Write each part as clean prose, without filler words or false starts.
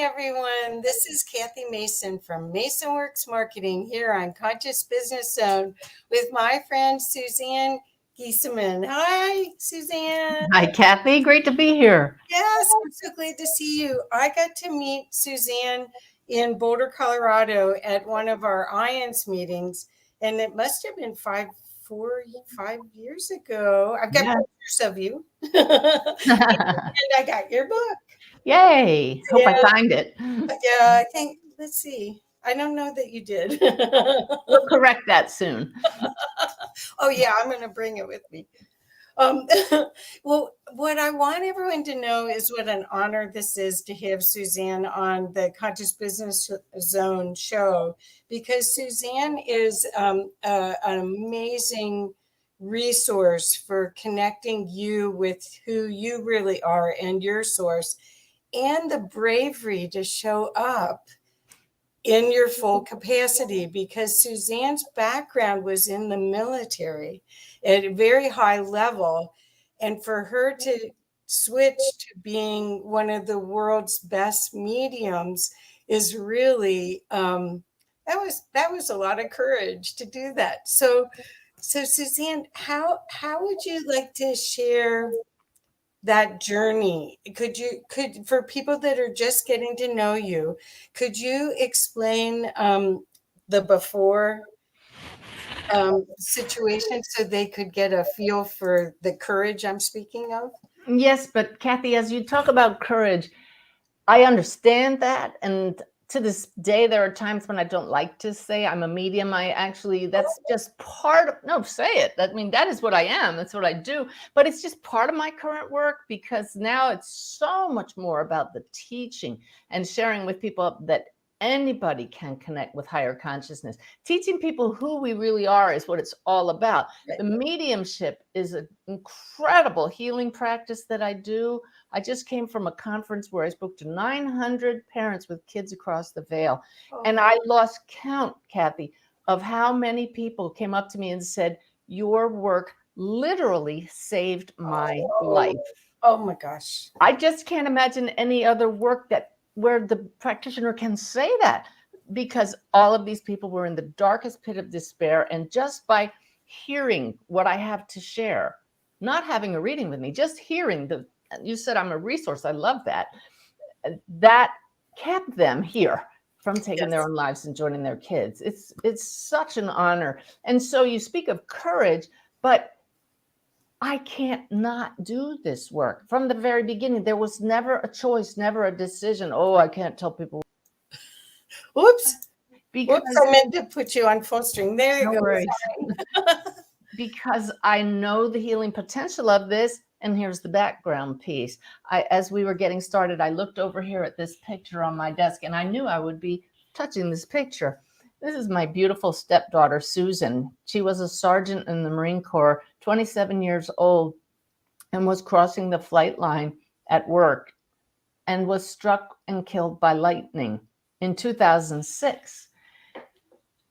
everyone. This is Kathy Mason from MasonWorks Marketing here on Conscious Business Zone with my friend Suzanne Giesemann. Hi, Suzanne. Hi, Kathy. Great to be here. Yes, I'm so glad to see you. I got to meet Suzanne in Boulder, Colorado at one of our IONS meetings, and it must have been 5 years ago. I've got pictures of you, and I got your book. Yay. Hope I find it. Yeah, I think, let's see. I don't know that you did. We'll correct that soon. Oh, yeah, I'm going to bring it with me. Well, what I want everyone to know is what an honor this is to have Suzanne on the Conscious Business Zone show, because Suzanne is an amazing resource for connecting you with who you really are and your source, and the bravery to show up in your full capacity, because Suzanne's background was in the military at a very high level. And for her to switch to being one of the world's best mediums is really, that was a lot of courage to do that. So Suzanne, how would you like to share that journey? Could for people that are just getting to know you, could you explain the before situation so they could get a feel for the courage I'm speaking of? Yes, but Kathy, as you talk about courage, I understand that. And to this day, there are times when I don't like to say I'm a medium. That's just part of, no, say it. I mean, that is what I am. That's what I do. But it's just part of my current work, because now it's so much more about the teaching and sharing with people that anybody can connect with higher consciousness. Teaching people who we really are is what it's all about. The mediumship is an incredible healing practice that I do. I just came from a conference where I spoke to 900 parents with kids across the veil. And I lost count, Kathy, of how many people came up to me and said, your work literally saved my life. Oh my gosh. I just can't imagine any other work where the practitioner can say that, because all of these people were in the darkest pit of despair. And just by hearing what I have to share, not having a reading with me, just hearing you said I'm a resource. I love that. That kept them here from taking their own lives and joining their kids. It's such an honor. And so you speak of courage, but I can't not do this work. From the very beginning, there was never a choice, never a decision. Oh, I can't tell people. Oops. Because I meant to put you on full string. There you go. Because I know the healing potential of this. And here's the background piece. As we were getting started, I looked over here at this picture on my desk, and I knew I would be touching this picture. This is my beautiful stepdaughter, Susan. She was a sergeant in the Marine Corps, 27 years old, and was crossing the flight line at work and was struck and killed by lightning in 2006.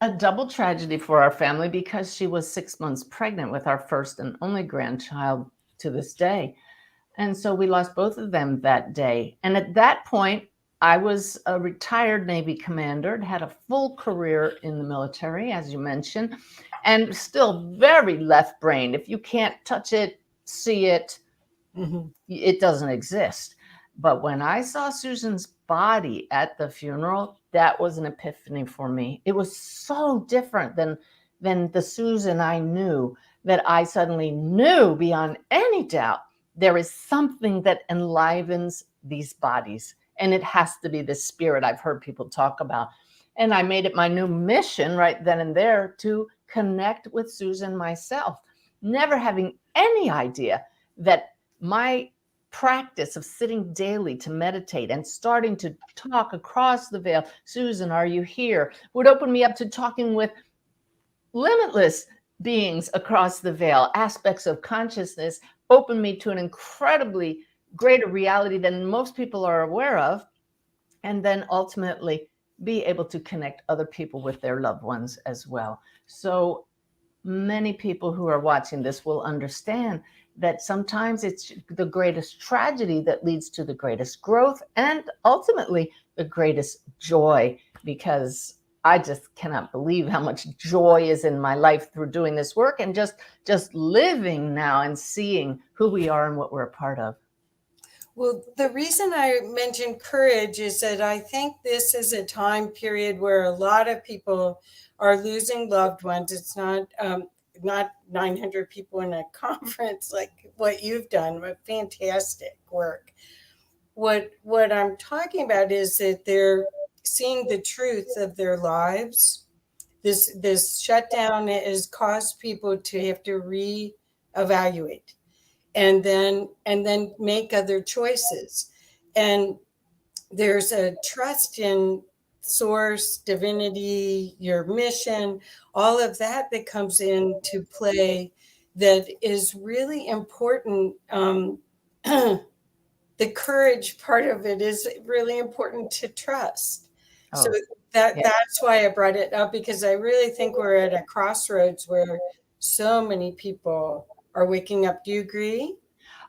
A double tragedy for our family, because she was 6 months pregnant with our first and only grandchild to this day. And so we lost both of them that day. And at that point, I was a retired Navy commander, had a full career in the military, as you mentioned, and still very left brain. If you can't touch it, see it, it doesn't exist. But when I saw Susan's body at the funeral, that was an epiphany for me. It was so different than the Susan I knew, that I suddenly knew beyond any doubt there is something that enlivens these bodies. And it has to be the spirit I've heard people talk about. And I made it my new mission right then and there to connect with Susan myself, never having any idea that my practice of sitting daily to meditate and starting to talk across the veil, Susan, are you here, would open me up to talking with limitless beings across the veil. Aspects of consciousness open me to an incredibly greater reality than most people are aware of, and then ultimately be able to connect other people with their loved ones as well. So many people who are watching this will understand that sometimes it's the greatest tragedy that leads to the greatest growth and ultimately the greatest joy, because I just cannot believe how much joy is in my life through doing this work and just living now and seeing who we are and what we're a part of. Well, the reason I mentioned courage is that I think this is a time period where a lot of people are losing loved ones. It's not 900 people in a conference like what you've done, but fantastic work. What I'm talking about is that they're seeing the truth of their lives. This shutdown has caused people to have to reevaluate and then make other choices. And there's a trust in source, divinity, your mission, all of that that comes into play that is really important. The courage part of it is really important to trust. So that's why I brought it up, because I really think we're at a crossroads where so many people are waking up. Do you agree?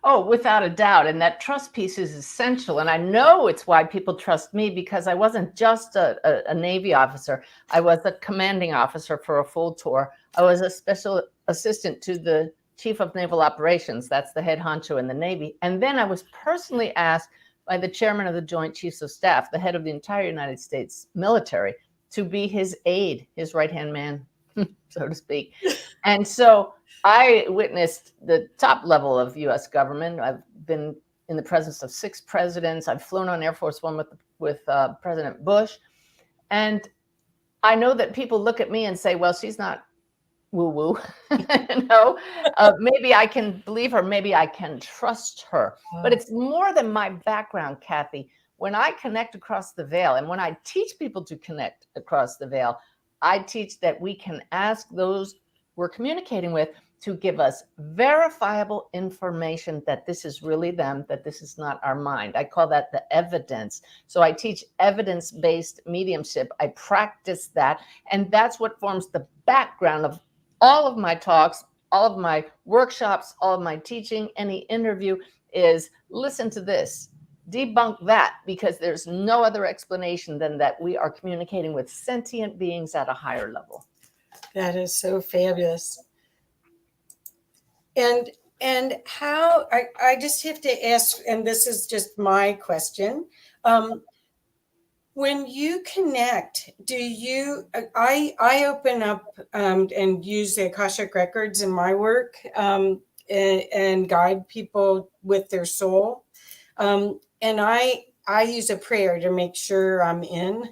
Oh, without a doubt. And that trust piece is essential. And I know it's why people trust me, because I wasn't just a Navy officer. I was a commanding officer for a full tour. I was a special assistant to the Chief of Naval Operations. That's the head honcho in the Navy. And then I was personally asked by the chairman of the Joint Chiefs of Staff, the head of the entire United States military, to be his aide, his right-hand man, so to speak. And so I witnessed the top level of U.S. government. I've been in the presence of 6 presidents. I've flown on Air Force One with President Bush. And I know that people look at me and say, well, she's not woo-woo. Maybe I can believe her. Maybe I can trust her. But it's more than my background, Kathy. When I connect across the veil, and when I teach people to connect across the veil, I teach that we can ask those we're communicating with to give us verifiable information that this is really them, that this is not our mind. I call that the evidence. So I teach evidence-based mediumship. I practice that. And that's what forms the background of all of my talks, all of my workshops, all of my teaching, any interview is listen to this, debunk that, because there's no other explanation than that we are communicating with sentient beings at a higher level. That is so fabulous. And how, I just have to ask, and this is just my question. When you connect, do you, I open up and use the Akashic Records in my work and guide people with their soul. And I use a prayer to make sure I'm in.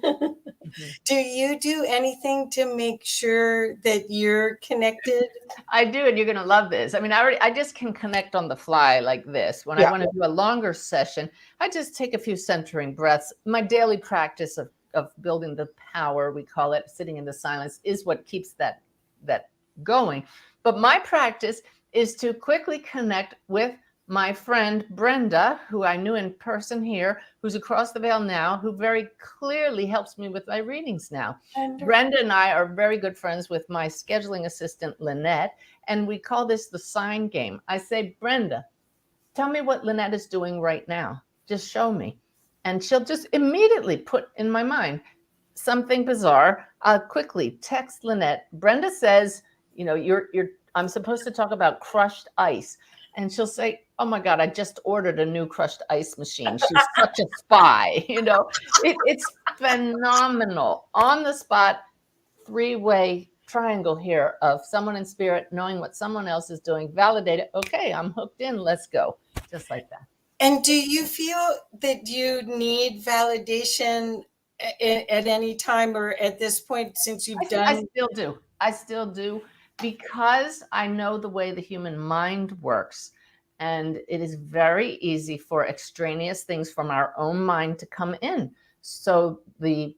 Do you do anything to make sure that you're connected? I do, and you're going to love this. I mean, I just can connect on the fly like this. When I want to do a longer session, I just take a few centering breaths. My daily practice of building the power, we call it, sitting in the silence, is what keeps that going. But my practice is to quickly connect with my friend Brenda, who I knew in person here, who's across the veil now, who very clearly helps me with my readings now. Brenda and I are very good friends with my scheduling assistant, Lynette, and we call this the sign game. I say, Brenda, tell me what Lynette is doing right now. Just show me. And she'll just immediately put in my mind something bizarre. I'll quickly text Lynette. Brenda says, I'm supposed to talk about crushed ice. And she'll say, oh my God, I just ordered a new crushed ice machine. She's such a spy. It's phenomenal. On the spot, 3-way triangle here of someone in spirit knowing what someone else is doing, validate it. Okay, I'm hooked in. Let's go. Just like that. And do you feel that you need validation at any time, or at this point, since you've done? I still do. Because I know the way the human mind works, and it is very easy for extraneous things from our own mind to come in. So the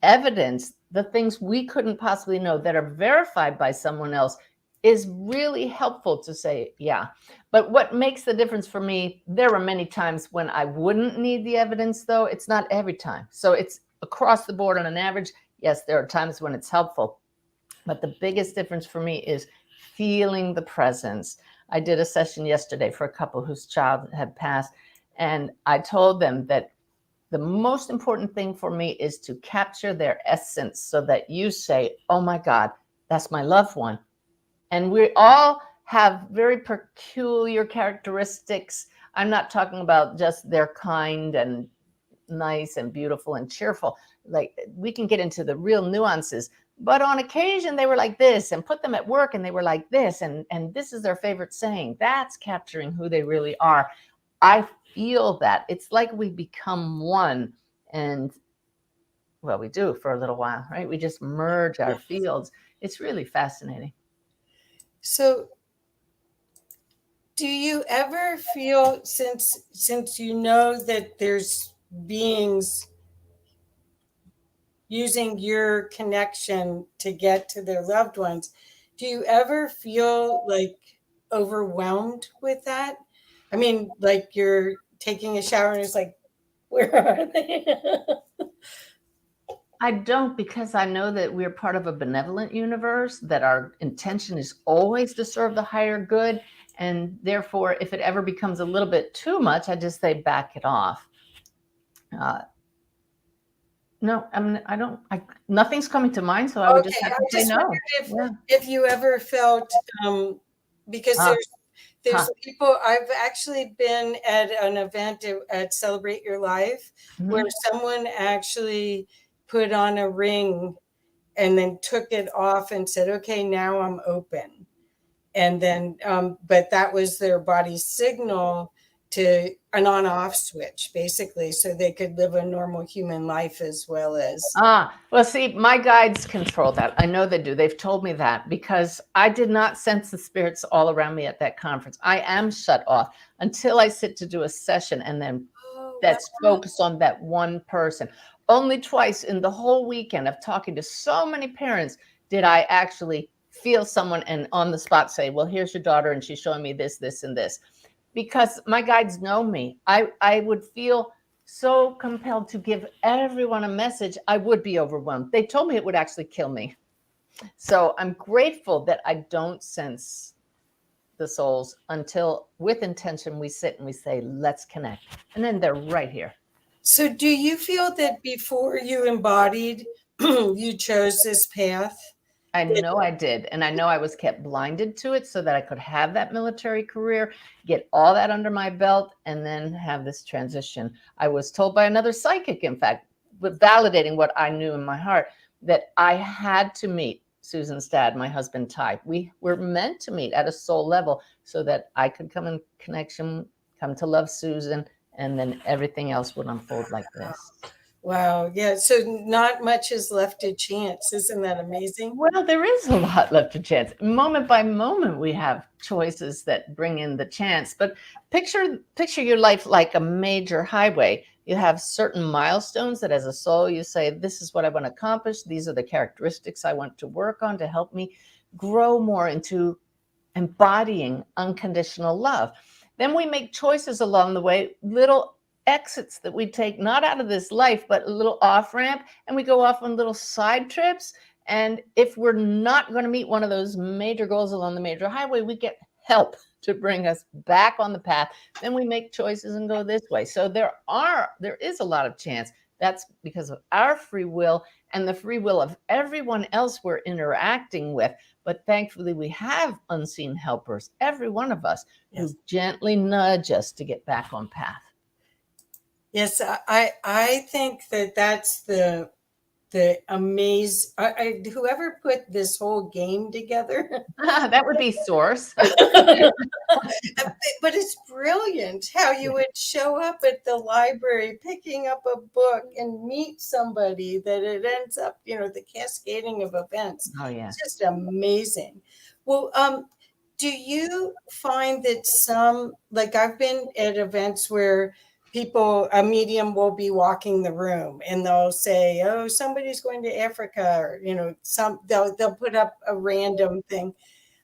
evidence, the things we couldn't possibly know that are verified by someone else, is really helpful to say, yeah. But what makes the difference for me, there are many times when I wouldn't need the evidence, though. It's not every time. So it's across the board on an average. Yes, there are times when it's helpful. But the biggest difference for me is feeling the presence. I did a session yesterday for a couple whose child had passed, and I told them that The most important thing for me is to capture their essence so that you say, oh my God, that's my loved one. And we all have very peculiar characteristics. I'm not talking about just they're kind and nice and beautiful and cheerful. Like, we can get into the real nuances, but on occasion they were like this, and put them at work and they were like this, and this is their favorite saying. That's capturing who they really are. I feel that it's like we become one, and well, we do for a little while, right? We just merge our fields. It's really fascinating. So do you ever feel, since you know that there's beings using your connection to get to their loved ones, do you ever feel like overwhelmed with that? I mean, like you're taking a shower and it's like, where are they? I don't, because I know that we're part of a benevolent universe, that our intention is always to serve the higher good. And therefore, if it ever becomes a little bit too much, I just say back it off. No, I mean, nothing's coming to mind, so I would just Okay, have I to say just no. wondered if you ever felt, because there's people, I've actually been at an event at Celebrate Your Life where someone actually put on a ring and then took it off and said, okay, now I'm open. And then, but that was their body's signal to an on-off switch, basically, so they could live a normal human life as well as. Well, see, my guides control that. I know they do. They've told me that, because I did not sense the spirits all around me at that conference. I am shut off until I sit to do a session, and then that's focused on that one person. Only twice in the whole weekend of talking to so many parents did I actually feel someone and on the spot say, well, here's your daughter and she's showing me this, this, and this. Because my guides know me. I would feel so compelled to give everyone a message. I would be overwhelmed. They told me it would actually kill me. So I'm grateful that I don't sense the souls until, with intention, we sit and we say, let's connect. And then they're right here. So do you feel that before you embodied, you chose this path? I know I did. And I know I was kept blinded to it so that I could have that military career, get all that under my belt, and then have this transition. I was told by another psychic, in fact, validating what I knew in my heart, that I had to meet Susan's dad, my husband, Ty. We were meant to meet at a soul level so that I could come in connection, come to love Susan, and then everything else would unfold like this. Wow. Yeah. So not much is left to chance. Isn't that amazing? Well, there is a lot left to chance. Moment by moment, we have choices that bring in the chance. But picture your life like a major highway. You have certain milestones that as a soul, you say, this is what I want to accomplish. These are the characteristics I want to work on to help me grow more into embodying unconditional love. Then we make choices along the way, little exits that we take, not out of this life, but a little off ramp, and we go off on little side trips. And if we're not going to meet one of those major goals along the major highway, we get help to bring us back on the path. Then we make choices and go this way. So there is a lot of chance. That's because of our free will and the free will of everyone else we're interacting with. But thankfully, we have unseen helpers, every one of us, who gently nudge us to get back on path. Yes, I think that's the amaze. Whoever put this whole game together. That would be Source. But it's brilliant how you would show up at the library, picking up a book and meet somebody that it ends up, the cascading of events. Oh, yeah. It's just amazing. Well, do you find that like I've been at events where a medium will be walking the room and they'll say, oh, somebody's going to Africa, or, they'll put up a random thing.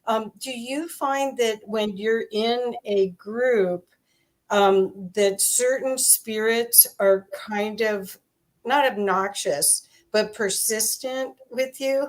Do you find that when you're in a group, that certain spirits are kind of not obnoxious, but persistent with you.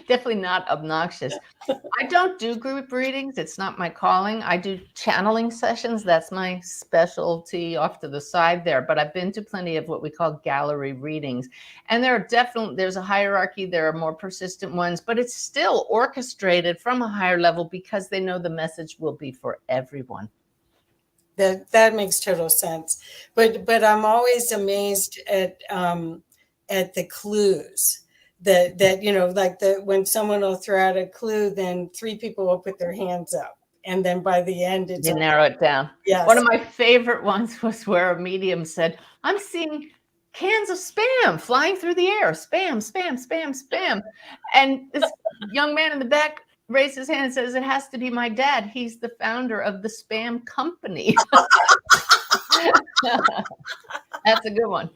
Definitely not obnoxious. I don't do group readings. It's not my calling. I do channeling sessions. That's my specialty off to the side there. But I've been to plenty of what we call gallery readings. And there's a hierarchy. There are more persistent ones, but it's still orchestrated from a higher level because they know the message will be for everyone. That makes total sense. But I'm always amazed at the clues that like when someone will throw out a clue, then 3 people will put their hands up, and then by the end it's You narrow it down. yes. One of my favorite ones was where a medium said, I'm seeing cans of spam flying through the air. Spam, spam, spam, spam. And this young man in the back raised his hand and says, it has to be my dad. He's the founder of the spam company. That's a good one.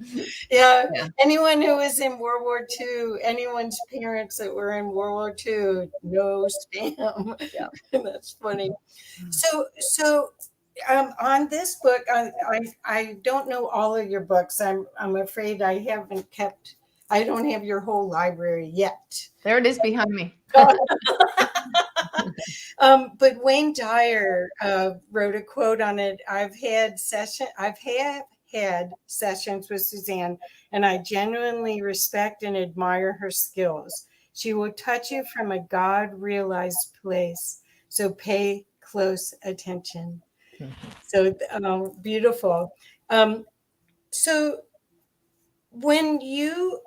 Yeah. Anyone who was in World War II, anyone's parents that were in World War II, no spam. Yeah. That's funny. So on this book, I don't know all of your books. I'm afraid I don't have your whole library yet. There it is behind me. But Wayne Dyer wrote a quote on it. I've had sessions with Suzanne, and I genuinely respect and admire her skills. She will touch you from a God-realized place, so pay close attention. So beautiful. So when you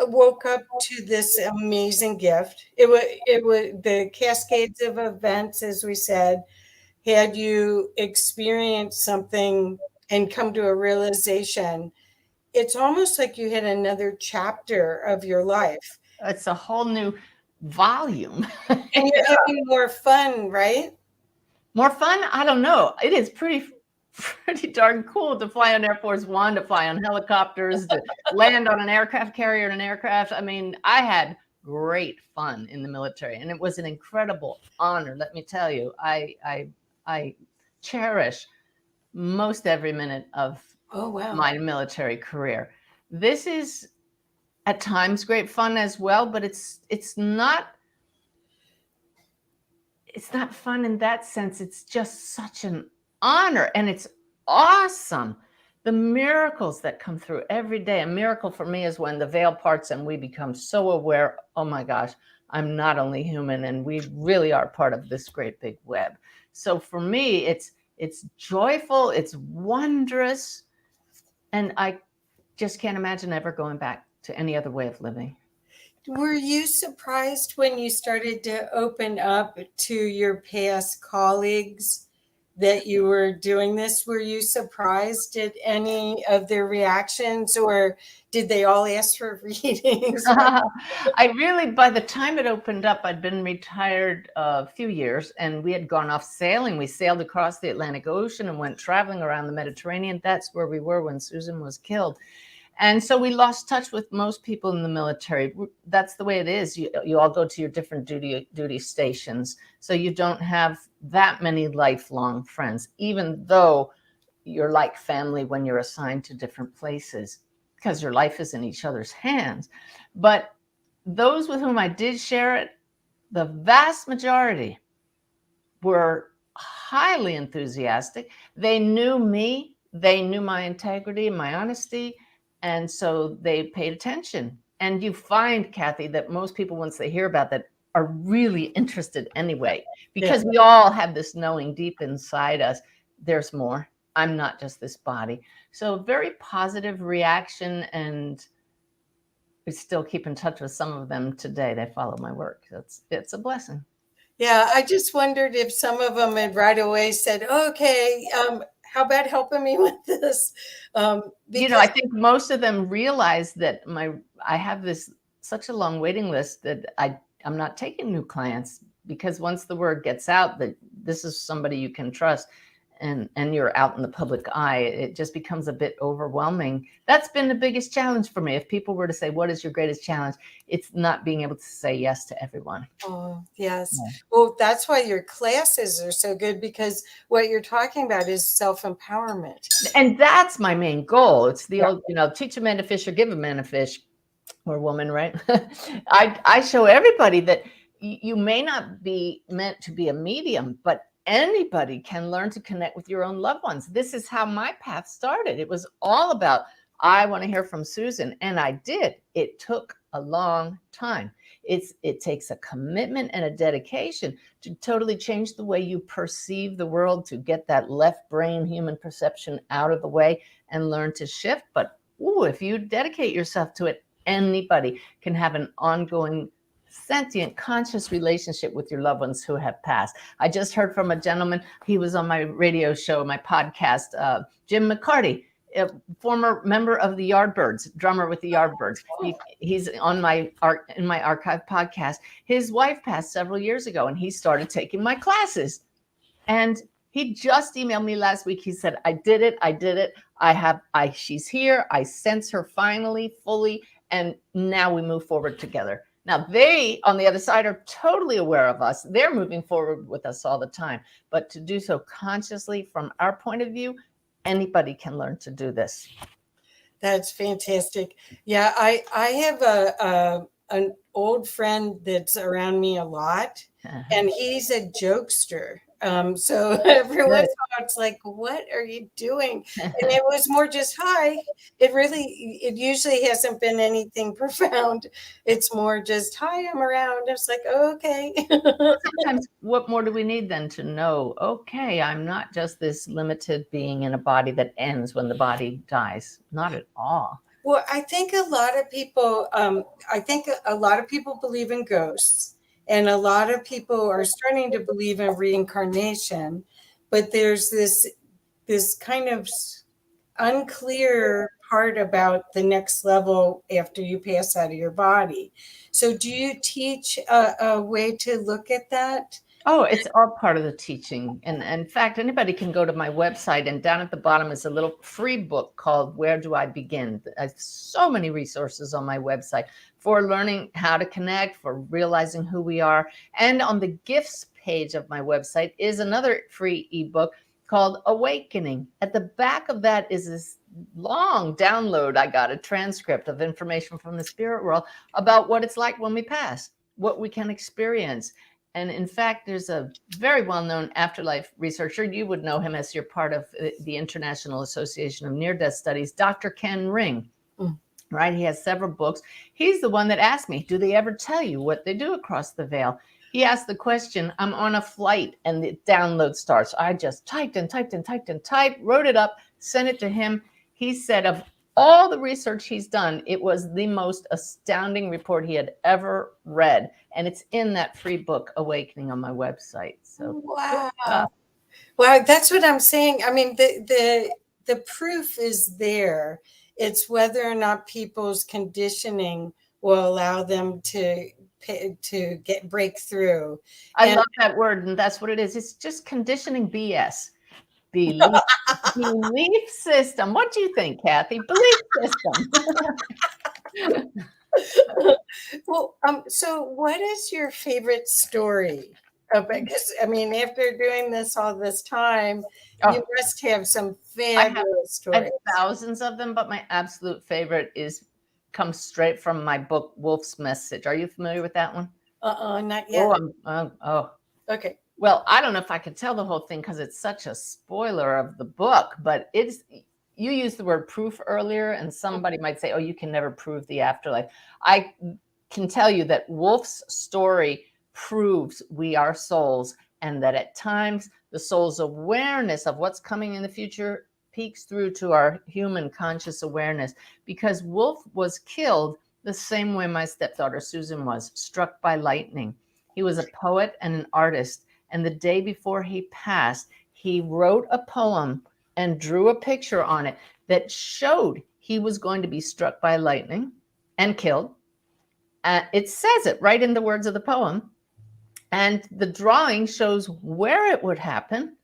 woke up to this amazing gift, it was the cascades of events, as we said. Had you experienced something and come to a realization, it's almost like you had another chapter of your life. It's a whole new volume. And you're having more fun, right? More fun? I don't know. It is pretty darn cool to fly on Air Force One, to fly on helicopters, to land on an aircraft carrier in an aircraft. I mean, I had great fun in the military, and it was an incredible honor. Let me tell you, I cherish most every minute of my military career. This is at times great fun as well, but it's not fun in that sense. It's just such an honor, and it's awesome. The miracles that come through every day. A miracle for me is when the veil parts and we become so aware, oh my gosh, I'm not only human, and we really are part of this great big web. So for me, it's joyful, it's wondrous, and I just can't imagine ever going back to any other way of living. Were you surprised when you started to open up to your past colleagues that you were doing this? Were you surprised at any of their reactions, or did they all ask for readings? I really, by the time it opened up, I'd been retired a few years, and we had gone off sailing. We sailed across the Atlantic Ocean and went traveling around the Mediterranean. That's where we were when Susan was killed. And so we lost touch with most people in the military. That's the way it is. You all go to your different duty stations. So you don't have that many lifelong friends, even though you're like family when you're assigned to different places, because your life is in each other's hands. But those with whom I did share it, the vast majority were highly enthusiastic. They knew me. They knew my integrity and my honesty. And so they paid attention. And you find, Kathy, that most people, once they hear about that, are really interested anyway, because we all have this knowing deep inside us, there's more. I'm not just this body. So very positive reaction, and we still keep in touch with some of them today. They follow my work. It's a blessing. Yeah, I just wondered if some of them had right away said, okay, how about helping me with this? I think most of them realize that I have such a long waiting list that I'm not taking new clients, because once the word gets out that this is somebody you can trust, and you're out in the public eye, it just becomes a bit overwhelming. That's been the biggest challenge for me. If people were to say, what is your greatest challenge? It's not being able to say yes to everyone. Oh, yes. Yeah. Well, that's why your classes are so good, because what you're talking about is self-empowerment. And that's my main goal. It's the old, teach a man to fish or give a man a fish, or woman, right? I show everybody that you may not be meant to be a medium, but anybody can learn to connect with your own loved ones. This is how my path started. It was all about, I want to hear from Susan. And I did. It took a long time. It takes a commitment and a dedication to totally change the way you perceive the world, to get that left brain human perception out of the way and learn to shift. But if you dedicate yourself to it, anybody can have an ongoing sentient, conscious relationship with your loved ones who have passed. I just heard from a gentleman. He was on my radio show, my podcast, Jim McCarty, a former member of the Yardbirds, drummer with the Yardbirds. He's on in my archive podcast. His wife passed several years ago, and he started taking my classes. And he just emailed me last week. He said, I did it. She's here. I sense her finally, fully. And now we move forward together. Now, they, on the other side, are totally aware of us. They're moving forward with us all the time. But to do so consciously from our point of view, anybody can learn to do this. That's fantastic. Yeah, I have an old friend that's around me a lot, and he's a jokester. So every once in a while it's like, what are you doing? And it was more just hi. It usually hasn't been anything profound. It's more just hi, I'm around. It's like, oh, okay. Sometimes what more do we need than to know, okay, I'm not just this limited being in a body that ends when the body dies. Not at all. Well, I think a lot of people believe in ghosts. And a lot of people are starting to believe in reincarnation, but there's this kind of unclear part about the next level after you pass out of your body. So do you teach a way to look at that? Oh, it's all part of the teaching. And in fact, anybody can go to my website, and down at the bottom is a little free book called Where Do I Begin? I have so many resources on my website for learning how to connect, for realizing who we are. And on the gifts page of my website is another free ebook called Awakening. At the back of that is this long download. I got a transcript of information from the spirit world about what it's like when we pass, what we can experience. And in fact, there's a very well-known afterlife researcher. You would know him as you're part of the International Association of Near-Death Studies, Dr. Ken Ring, right? He has several books. He's the one that asked me, do they ever tell you what they do across the veil? He asked the question, I'm on a flight and the download starts. I just typed, wrote it up, sent it to him. He said of all the research he's done, it was the most astounding report he had ever read. And it's in that free book, Awakening, on my website. So wow. Wow, that's what I'm saying. I mean, the proof is there. It's whether or not people's conditioning will allow them to break through. I love that word, and that's what it is. It's just conditioning BS. Belief system. What do you think, Kathy? Belief system. Well, so what is your favorite story? Because I mean, after doing this all this time, you must have some fabulous stories. I have thousands of them, but my absolute favorite comes straight from my book, Wolf's Message. Are you familiar with that one? Not yet. Okay. Well, I don't know if I could tell the whole thing because it's such a spoiler of the book, but you used the word proof earlier, and somebody might say, oh, you can never prove the afterlife. I can tell you that Wolf's story proves we are souls, and that at times the soul's awareness of what's coming in the future peeks through to our human conscious awareness, because Wolf was killed the same way my stepdaughter Susan was, struck by lightning. He was a poet and an artist. And the day before he passed, he wrote a poem and drew a picture on it that showed he was going to be struck by lightning and killed. It says it right in the words of the poem. And the drawing shows where it would happen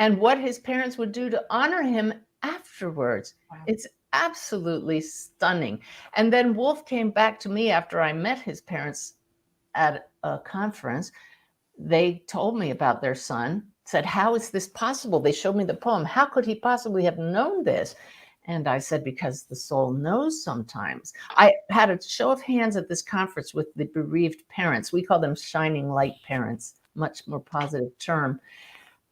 and what his parents would do to honor him afterwards. Wow. It's absolutely stunning. And then Wolf came back to me after I met his parents at a conference. They told me about their son, said, how is this possible? They showed me the poem. How could he possibly have known this? And I said, because the soul knows sometimes. I had a show of hands at this conference with the bereaved parents. We call them shining light parents, much more positive term.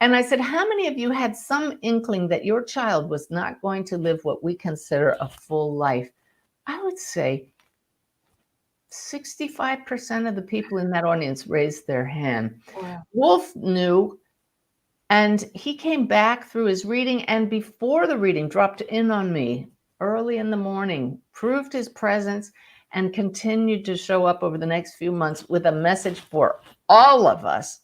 And I said, how many of you had some inkling that your child was not going to live what we consider a full life? I would say 65% of the people in that audience raised their hand. Wow. Wolf knew, and he came back through his reading, and before the reading dropped in on me early in the morning, proved his presence, and continued to show up over the next few months with a message for all of us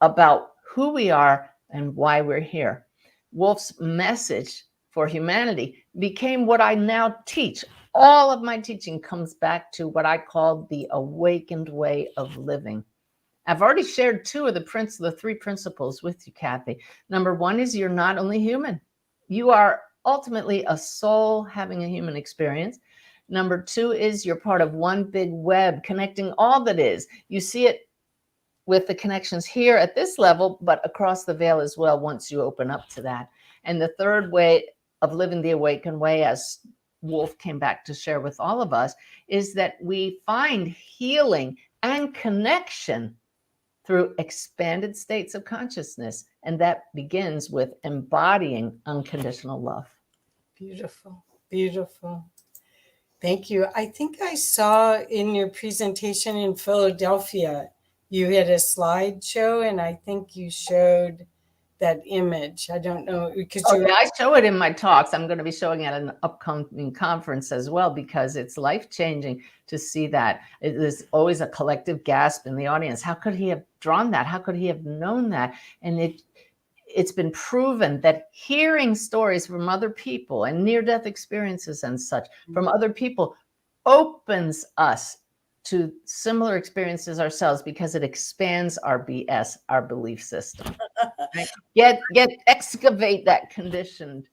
about who we are and why we're here. Wolf's message for humanity became what I now teach. All of my teaching comes back to what I call the awakened way of living. I've already shared two of the three principles with you, Kathy. Number one is you're not only human. You are ultimately a soul having a human experience. Number two is you're part of one big web connecting all that is. You see it with the connections here at this level, but across the veil as well once you open up to that. And the third way of living the awakened way, as Wolf came back to share with all of us, is that we find healing and connection through expanded states of consciousness. And that begins with embodying unconditional love. Beautiful, beautiful. Thank you. I think I saw in your presentation in Philadelphia, you had a slideshow, and I think you showed that image. I don't know because I show it in my talks. I'm going to be showing it at an upcoming conference as well, because it's life-changing to see that. There's always a collective gasp in the audience. How could he have drawn that? How could he have known that? And it's been proven that hearing stories from other people and near-death experiences and such from other people opens us to similar experiences ourselves, because it expands our BS, our belief system. Right? Excavate that conditioned.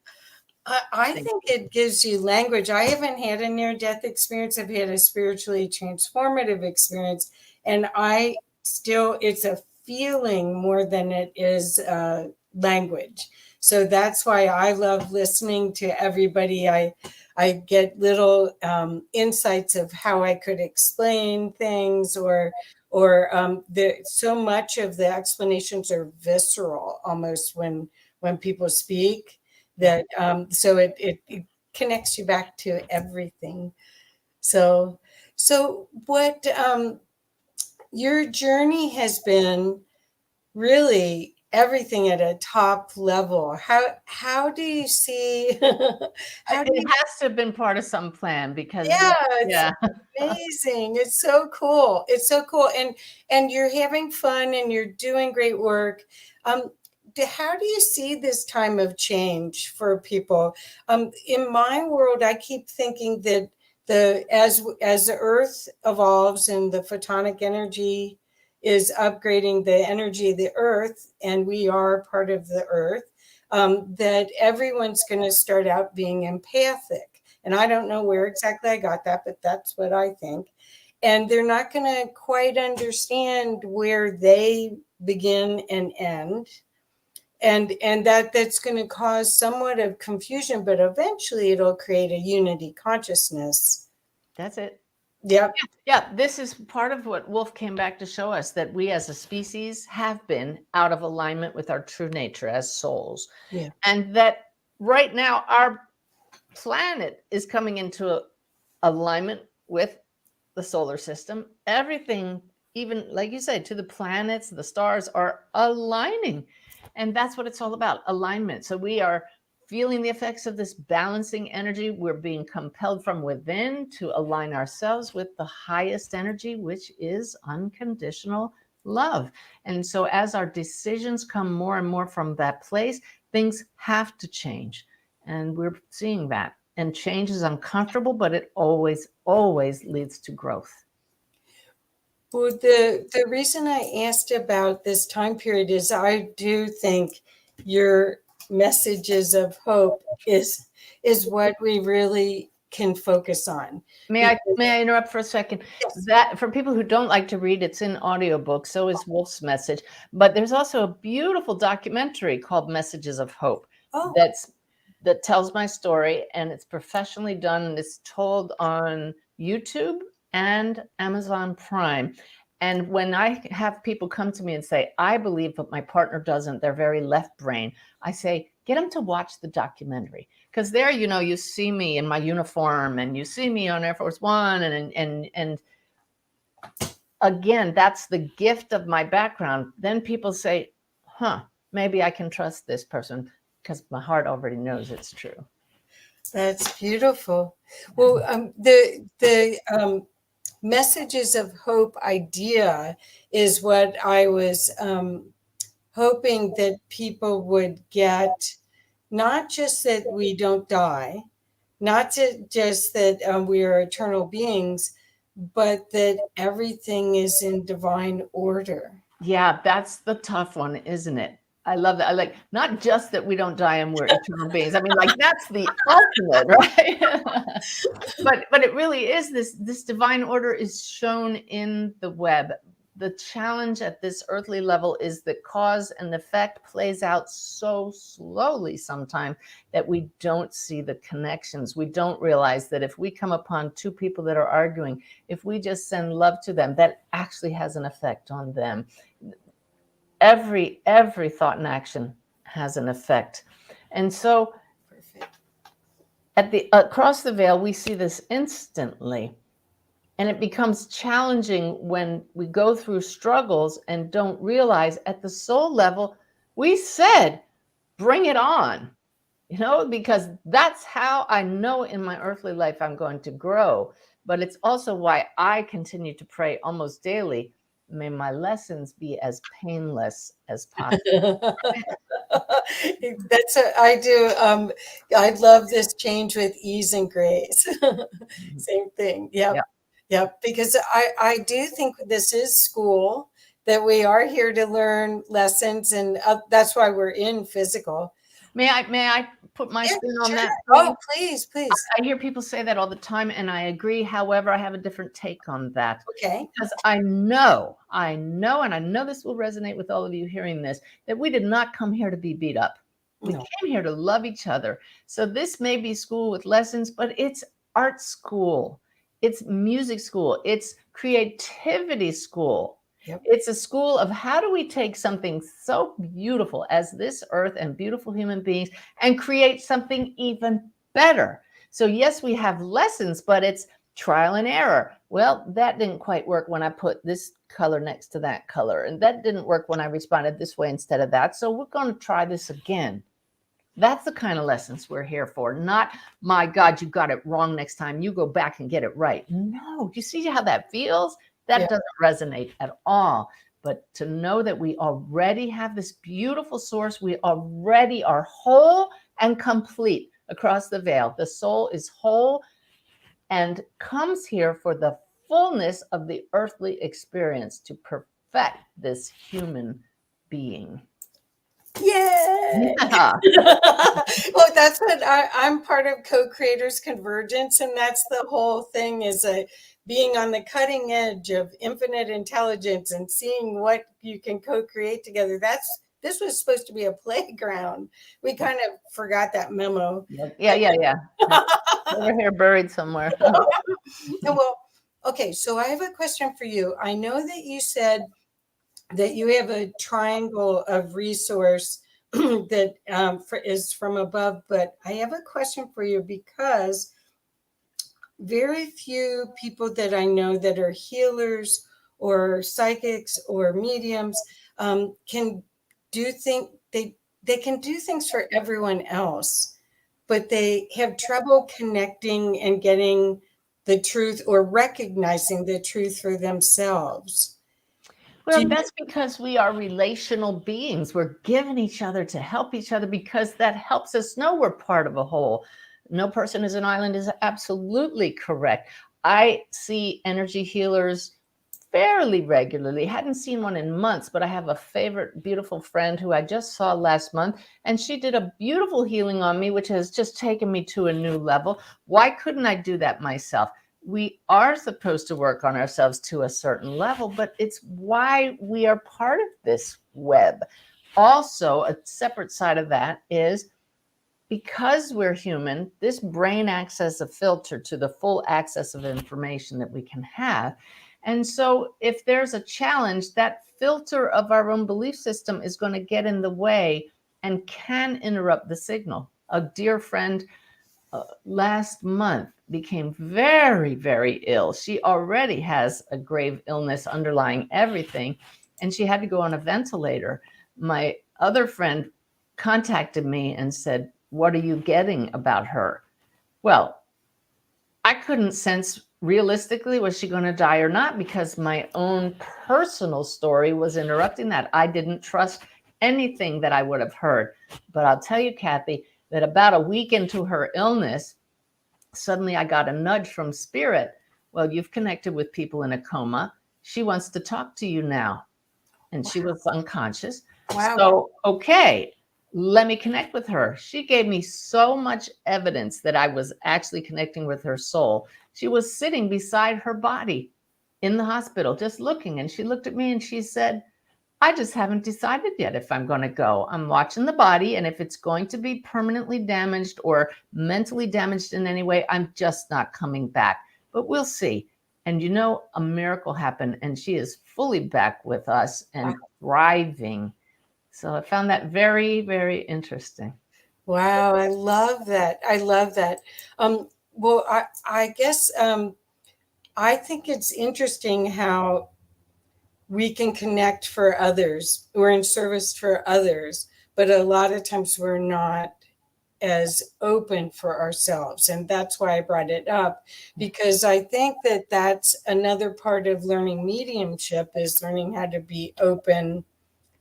I think it gives you language. I haven't had a near-death experience. I've had a spiritually transformative experience, and it's a feeling more than it is language. So that's why I love listening to everybody. I get little insights of how I could explain things, or so much of the explanations are visceral almost when people speak, that so it connects you back to everything. So what your journey has been really everything at a top level. How do you see It has to have been part of some plan, because it's amazing. It's so cool. It's so cool. And you're having fun and you're doing great work. How do you see this time of change for people? In my world, I keep thinking that as the earth evolves and the photonic energy is upgrading the energy of the earth, and we are part of the earth, that everyone's going to start out being empathic. And I don't know where exactly I got that, but that's what I think. And they're not going to quite understand where they begin and end. And that's going to cause somewhat of confusion, but eventually it'll create a unity consciousness. That's it. Yep. Yeah, this is part of what Wolf came back to show us, that we as a species have been out of alignment with our true nature as souls. Yeah. And that right now our planet is coming into alignment with the solar system. Everything, even like you said, to the planets, the stars are aligning. And that's what it's all about, alignment. So we are feeling the effects of this balancing energy. We're being compelled from within to align ourselves with the highest energy, which is unconditional love. And so as our decisions come more and more from that place, things have to change. And we're seeing that. And change is uncomfortable, but it always, always leads to growth. Well, the reason I asked about this time period is I do think your messages of hope is what we really can focus on. May I interrupt for a second? Yes. That for people who don't like to read, it's in audiobook, so is Wolf's Message. But there's also a beautiful documentary called Messages of Hope that tells my story, and it's professionally done, and it's told on YouTube and Amazon Prime. And when I have people come to me and say, I believe, but my partner doesn't, they're very left brain, I say, get them to watch the documentary. Because there, you see me in my uniform and you see me on Air Force One. And again, that's the gift of my background. Then people say, maybe I can trust this person because my heart already knows it's true. That's beautiful. Well, the Messages of Hope idea is what I was hoping that people would get, not just that we don't die, not just that we are eternal beings, but that everything is in divine order. Yeah, that's the tough one, isn't it? I love that. I like not just that we don't die and we're eternal beings. I mean, like that's the ultimate, right? but it really is this divine order is shown in the web. The challenge at this earthly level is that cause and effect plays out so slowly sometimes that we don't see the connections. We don't realize that if we come upon two people that are arguing, if we just send love to them, that actually has an effect on them. Every thought and action has an effect. And so at the across the veil, we see this instantly. And it becomes challenging when we go through struggles and don't realize at the soul level, we said, bring it on, because that's how I know in my earthly life I'm going to grow. But it's also why I continue to pray almost daily. May my lessons be as painless as possible. That's what I do. I love this change with ease and grace. Same thing. Yep. Because I do think this is school, that we are here to learn lessons, and that's why we're in physical. May I put my spin on that? Oh, please. I hear people say that all the time, and I agree. However, I have a different take on that. Okay. Because I know, and I know this will resonate with all of you hearing this, that we did not come here to be beat up. We came here to love each other. So this may be school with lessons, but it's art school. It's music school. It's creativity school. Yep. It's a school of how do we take something so beautiful as this earth and beautiful human beings and create something even better. So yes, we have lessons, but it's trial and error. Well, that didn't quite work when I put this color next to that color. And that didn't work when I responded this way instead of that. So we're going to try this again. That's the kind of lessons we're here for. Not, my God, you got it wrong next time. You go back and get it right. No, you see how that feels? That doesn't resonate at all. But to know that we already have this beautiful source, we already are whole and complete across the veil. The soul is whole and comes here for the fullness of the earthly experience to perfect this human being. Yay! Yeah. Well, that's what I'm part of Co-Creators Convergence, and that's the whole thing, is being on the cutting edge of infinite intelligence and seeing what you can co-create together. This was supposed to be a playground. We kind of forgot that memo. Yeah. Over here, buried somewhere. Well, okay, so I have a question for you. I know that you said that you have a triangle of resource that is from above, but I have a question for you, because very few people that I know that are healers or psychics or mediums can do things. They can do things for everyone else, but they have trouble connecting and getting the truth or recognizing the truth for themselves. Well, that's because we are relational beings. We're giving each other to help each other because that helps us know we're part of a whole. No person is an island is absolutely correct. I see energy healers fairly regularly. Hadn't seen one in months, but I have a favorite beautiful friend who I just saw last month, and she did a beautiful healing on me, which has just taken me to a new level. Why couldn't I do that myself? We are supposed to work on ourselves to a certain level, but it's why we are part of this web. Also, a separate side of that is because we're human, this brain acts as a filter to the full access of information that we can have. And so if there's a challenge, that filter of our own belief system is going to get in the way and can interrupt the signal. A dear friend last month became very, very ill. She already has a grave illness underlying everything, and she had to go on a ventilator. My other friend contacted me and said, "What are you getting about her?" Well, I couldn't sense realistically, was she going to die or not, because my own personal story was interrupting that. I didn't trust anything that I would have heard. But I'll tell you, Kathy, that about a week into her illness, suddenly I got a nudge from spirit. "Well, you've connected with people in a coma. She wants to talk to you now." And she was unconscious. Wow. So, okay, let me connect with her. She gave me so much evidence that I was actually connecting with her soul. She was sitting beside her body in the hospital, just looking. And she looked at me and she said, "I just haven't decided yet if I'm going to go. I'm watching the body. And if it's going to be permanently damaged or mentally damaged in any way, I'm just not coming back. But we'll see." And you know, a miracle happened, and she is fully back with us and thriving. So I found that very, very interesting. Wow, I love that. I love that. Well, I guess I think it's interesting how we can connect for others. We're in service for others, but a lot of times we're not as open for ourselves. And that's why I brought it up, because I think that that's another part of learning mediumship, is learning how to be open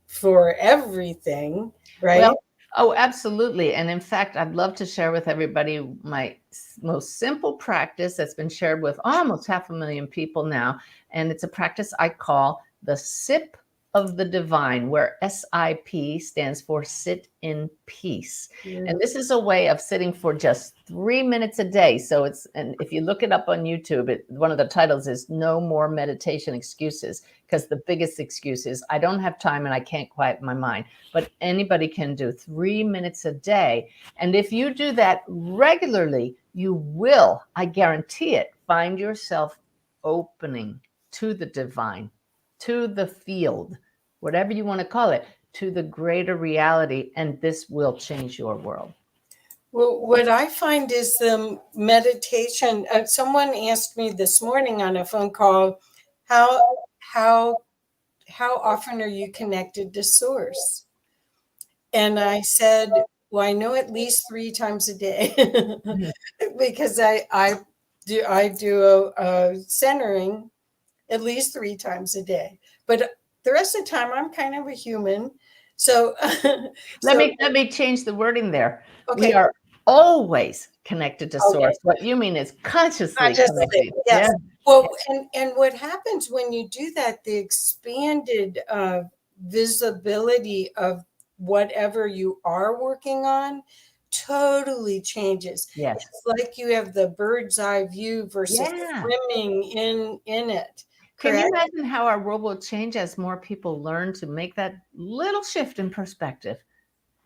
for everything, right? Well, oh, absolutely. And in fact, I'd love to share with everybody my most simple practice that's been shared with almost 500,000 people now. And it's a practice I call the SIP of the Divine, where SIP stands for sit in peace. And this is a way of sitting for just 3 minutes a day. So it's, and if you look it up on YouTube, one of the titles is "No More Meditation Excuses," because the biggest excuse is I don't have time and I can't quiet my mind. But anybody can do 3 minutes a day. And if you do that regularly, you will, I guarantee it, find yourself opening to the divine, to the field, whatever you want to call it, to the greater reality. And this will change your world. Well, what I find is the meditation. Someone asked me this morning on a phone call, how how often are you connected to Source? And I said, well, I know at least 3 times a day, because I do a centering at least 3 times a day. But the rest of the time, I'm kind of a human. So let me change the wording there. Okay. We are always connected to Source. What you mean is consciously connected. Yes. Yeah. Well, and what happens when you do that, the expanded visibility of whatever you are working on totally changes. Yes. It's like you have the bird's eye view versus swimming in it. Can you imagine how our world will change as more people learn to make that little shift in perspective?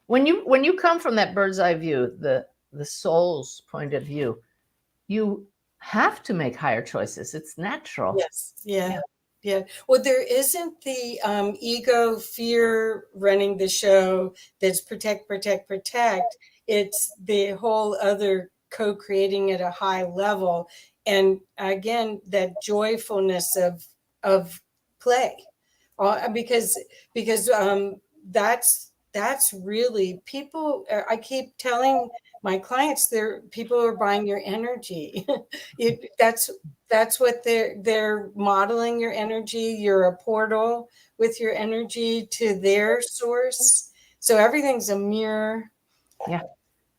When you come from that bird's eye view, the soul's point of view, you have to make higher choices. It's natural. Yes. Yeah. Yeah. Well, there isn't the ego fear running the show that's protect, protect, protect. It's the whole other co-creating at a high level. And again, that joyfulness of play, because that's really people. I keep telling my clients, people are buying your energy. That's what they're modeling your energy. You're a portal with your energy to their source. So everything's a mirror. Yeah.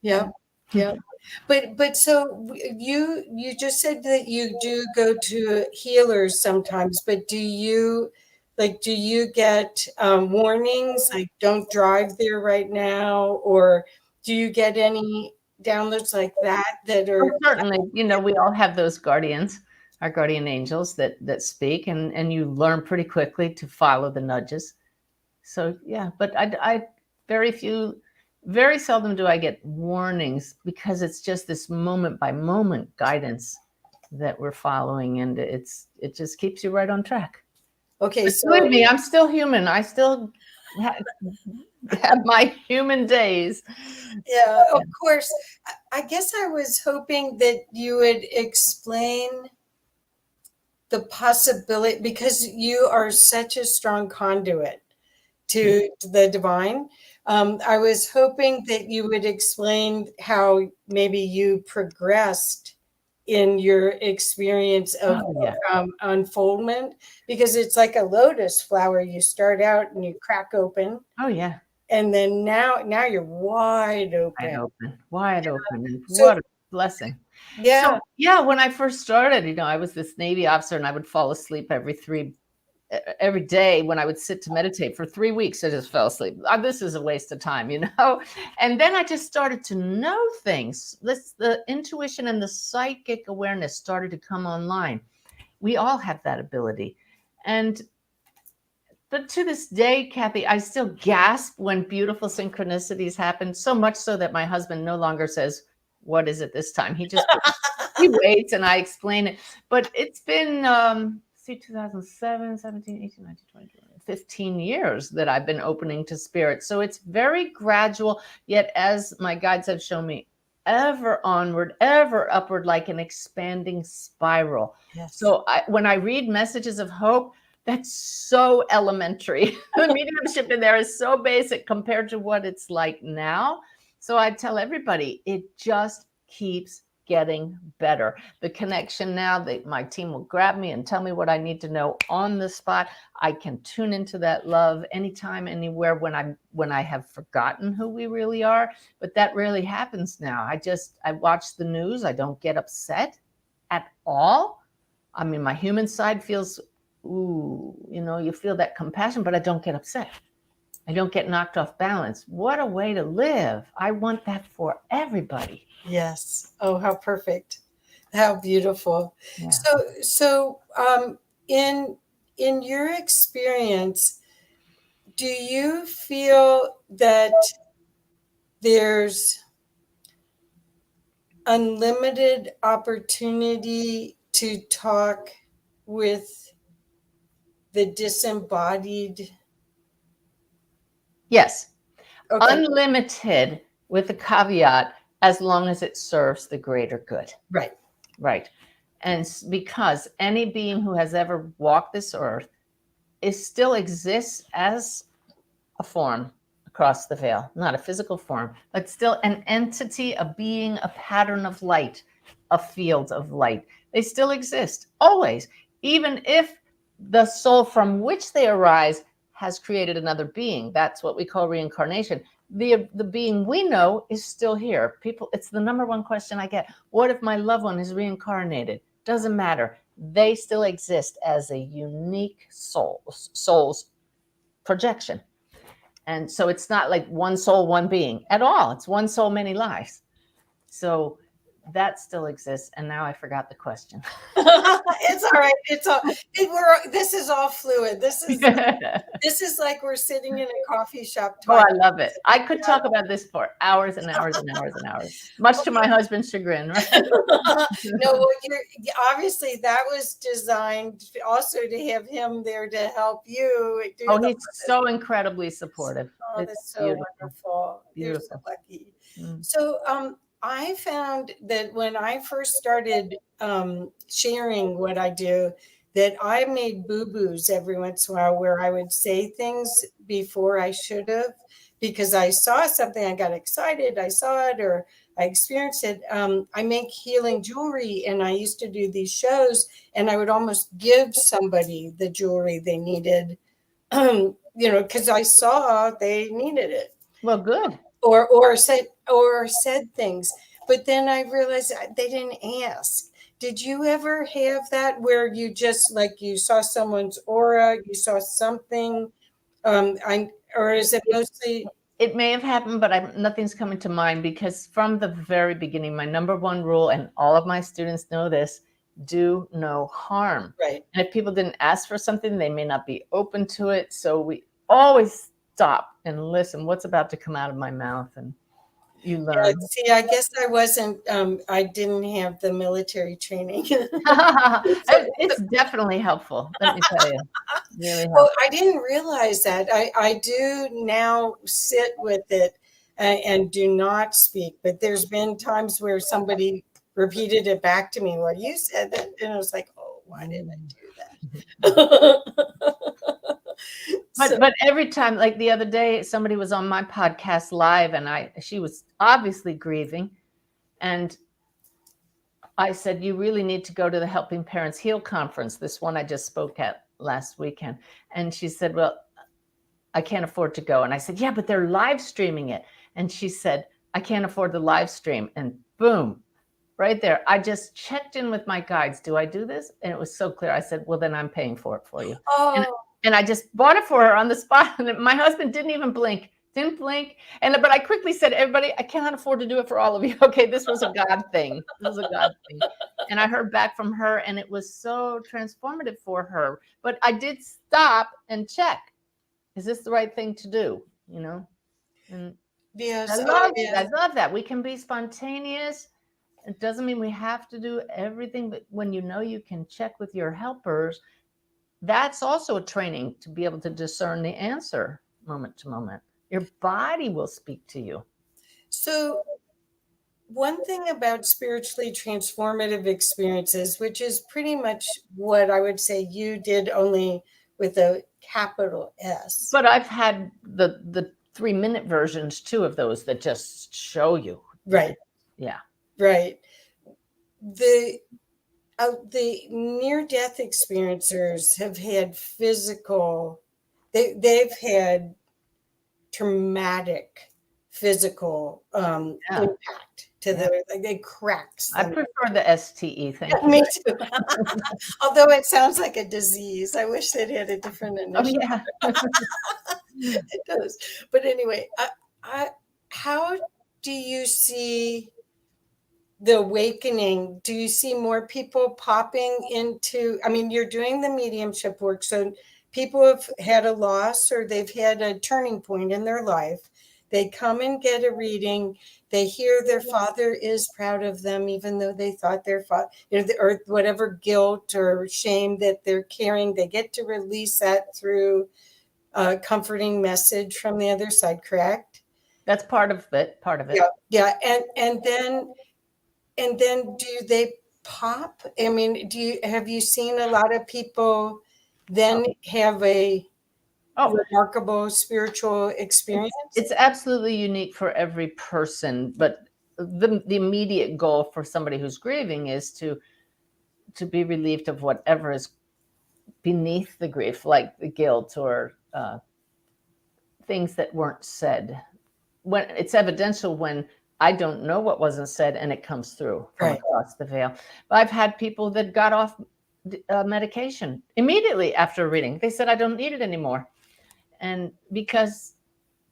Yeah. Yeah. But so you just said that you do go to healers sometimes, but do you get warnings like don't drive there right now, or do you get any downloads like that Oh, are certainly, we all have those guardians, our guardian angels that speak, and you learn pretty quickly to follow the nudges. So yeah, but I very seldom do I get warnings, because it's just this moment by moment guidance that we're following, and it just keeps you right on track. okay? But So believe me, I'm still human. I still have my human days. yeah, of course. I guess I was hoping that you would explain the possibility, because you are such a strong conduit to the divine. I was hoping that you would explain how maybe you progressed in your experience of Oh, yeah. unfoldment, because it's like a lotus flower. You start out and you crack open, Oh yeah. and then now you're wide open. Wide open, and So what a blessing. yeah. So yeah, when I first started, I was this Navy officer, and I would fall asleep every day when I would sit to meditate for 3 weeks. I just fell asleep. This is a waste of time, And then I just started to know things. The intuition and the psychic awareness started to come online. We all have that ability, but to this day, Kathy, I still gasp when beautiful synchronicities happen, so much so that my husband no longer says, "What is it this time?" He just he waits, and I explain it. But it's been 2007, 17, 18, 19, 20, 15 years that I've been opening to spirit. So it's very gradual, yet as my guides have shown me, ever onward, ever upward, like an expanding spiral. Yes. So when I read messages of hope, that's so elementary. The mediumship in there is so basic compared to what it's like now. So I tell everybody, it just keeps getting better. The connection now, my team will grab me and tell me what I need to know on the spot. I can tune into that love anytime, anywhere, when I have forgotten who we really are. But that rarely happens now. I watch the news. I don't get upset at all. I mean, my human side feels, ooh, you feel that compassion, but I don't get upset. I don't get knocked off balance. What a way to live. I want that for everybody. Yes. Oh, how perfect. How beautiful. Yeah. So in your experience, do you feel that there's unlimited opportunity to talk with the disembodied? Yes. Okay. Unlimited, with a caveat, as long as it serves the greater good. Right. Right. And because any being who has ever walked this earth still exists as a form across the veil, not a physical form, but still an entity, a being, a pattern of light, a field of light. They still exist always, even if the soul from which they arise has created another being. That's what we call reincarnation. The being we know is still here. People, it's the number one question I get. What if my loved one is reincarnated? Doesn't matter. They still exist as a unique soul's projection. And so it's not like one soul, one being at all. It's one soul, many lives. So that still exists. And now I forgot the question. It's all right. This is all fluid. This is like we're sitting in a coffee shop Oh, I talking. love it. I could talk about this for hours and hours and hours and hours, much to my husband's chagrin, right? No, well, obviously that was designed also to have him there to help you do. Oh, he's so incredibly supportive. Oh, that's so wonderful. You're so Beautiful. lucky. Mm. So I found that when I first started sharing what I do, that I made boo-boos every once in a while where I would say things before I should have, because I saw something, I got excited, I saw it, or I experienced it. I make healing jewelry, and I used to do these shows, and I would almost give somebody the jewelry they needed, because I saw they needed it. Well, good. Or said things. But then I realized they didn't ask. Did you ever have that where you just like you saw someone's aura, you saw something, or is it mostly? It may have happened, but nothing's coming to mind, because from the very beginning, my number one rule, and all of my students know this, do no harm. Right. And if people didn't ask for something, they may not be open to it. So we always stop and listen. What's about to come out of my mouth? And you learn. See, I guess I wasn't, I didn't have the military training. It's definitely helpful. Let me tell you. Really helpful. Well, I didn't realize that. I do now sit with it and do not speak, but there's been times where somebody repeated it back to me. Well, you said that. And I was like, oh, why did I do that? But every time, like the other day, somebody was on my podcast live, and she was obviously grieving, and I said, you really need to go to the Helping Parents Heal conference, this one I just spoke at last weekend. And she said, well, I can't afford to go. And I said, yeah, but they're live streaming it. And she said, I can't afford the live stream. And boom, right there, I just checked in with my guides. Do I do this? And it was so clear. I said, well, then I'm paying for it for you. Oh. And I just bought it for her on the spot. And my husband didn't even blink. Didn't blink. But I quickly said, everybody, I cannot afford to do it for all of you. Okay, this was a God thing. This was a God thing. And I heard back from her, and it was so transformative for her. But I did stop and check. Is this the right thing to do? You know? And yes, I love that. We can be spontaneous. It doesn't mean we have to do everything, but when you know you can check with your helpers, that's also a training to be able to discern the answer moment to moment. Your body will speak to you. So one thing about spiritually transformative experiences, which is pretty much what I would say you did, only with a capital S. But I've had the 3-minute versions too of those that just show you. Right. Yeah. Right. The near-death experiencers have had physical, they've had traumatic physical impact to they cracks. I prefer the STE thing. Yeah, me too. Although it sounds like a disease. I wish it had a different initial. Oh, yeah. It does. But anyway, how do you see the awakening? Do you see more people popping into, I mean, you're doing the mediumship work, so people have had a loss or they've had a turning point in their life. They come and get a reading. They hear their father is proud of them, even though they thought their father, or whatever guilt or shame that they're carrying, they get to release that through a comforting message from the other side, correct? That's part of it. Yeah. And then do they pop? I mean, have you seen a lot of people then have a remarkable spiritual experience? It's absolutely unique for every person, but the immediate goal for somebody who's grieving is to be relieved of whatever is beneath the grief, like the guilt or things that weren't said. When it's evidential, when I don't know what wasn't said and it comes through from across the veil. But I've had people that got off medication immediately after a reading. They said, I don't need it anymore. And because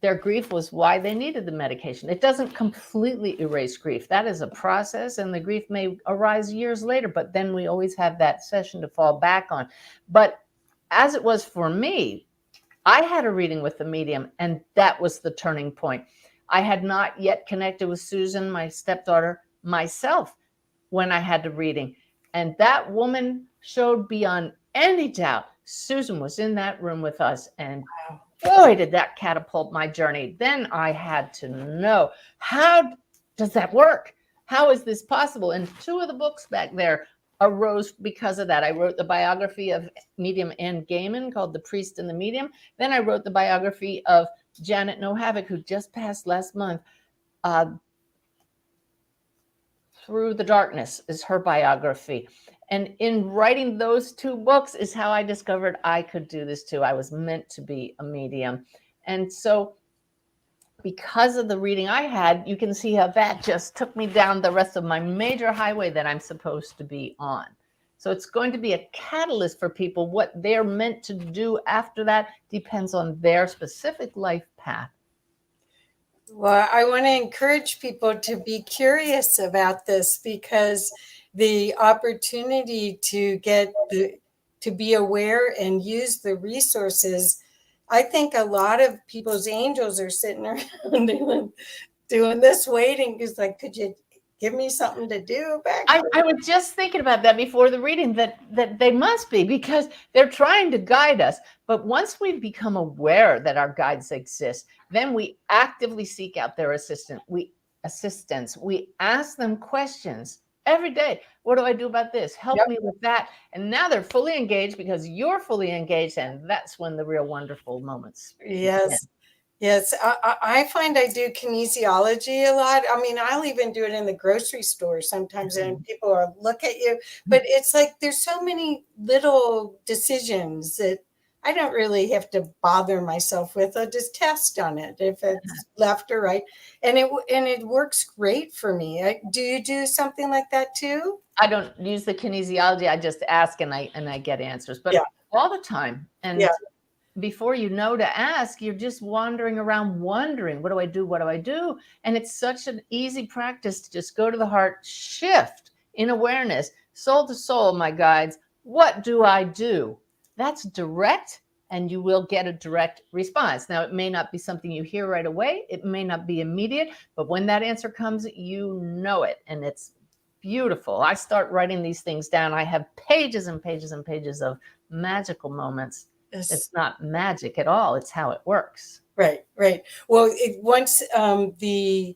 their grief was why they needed the medication. It doesn't completely erase grief. That is a process, and the grief may arise years later, but then we always have that session to fall back on. But as it was for me, I had a reading with the medium, and that was the turning point. I had not yet connected with Susan, my stepdaughter, myself, when I had the reading. And that woman showed beyond any doubt Susan was in that room with us. And boy, did that catapult my journey. Then I had to know, how does that work? How is this possible? And 2 of the books back there arose because of that. I wrote the biography of medium Anne Gaiman called The Priest and the Medium. Then I wrote the biography of Janet No Havoc, who just passed last month. Through the Darkness is her biography. And in writing those 2 books is how I discovered I could do this too. I was meant to be a medium. And so because of the reading I had, you can see how that just took me down the rest of my major highway that I'm supposed to be on. So it's going to be a catalyst for people. What they're meant to do after that depends on their specific life path. Well, I want to encourage people to be curious about this, because the opportunity to to be aware and use the resources, I think a lot of people's angels are sitting around doing this, waiting. It's like, could you give me something to do back? I was just thinking about that before the reading, that they must be, because they're trying to guide us. But once we become aware that our guides exist, then we actively seek out their assistance. We ask them questions every day. What do I do about this? Help me with that. And now they're fully engaged because you're fully engaged. And that's when the real wonderful moments Yes. begin. Yes, I find I do kinesiology a lot. I mean, I'll even do it in the grocery store sometimes, and people are look at you. But it's like there's so many little decisions that I don't really have to bother myself with. I'll just test on it if it's left or right, and it works great for me. Do you do something like that too? I don't use the kinesiology. I just ask and I get answers, but all the time. And before you know to ask, you're just wandering around wondering, what do I do? What do I do? And it's such an easy practice to just go to the heart, shift in awareness, soul to soul, my guides. What do I do? That's direct, and you will get a direct response. Now, it may not be something you hear right away. It may not be immediate, but when that answer comes, you know it, and it's beautiful. I start writing these things down. I have pages and pages and pages of magical moments. It's not magic at all. It's how it works. Right, right. Well, once the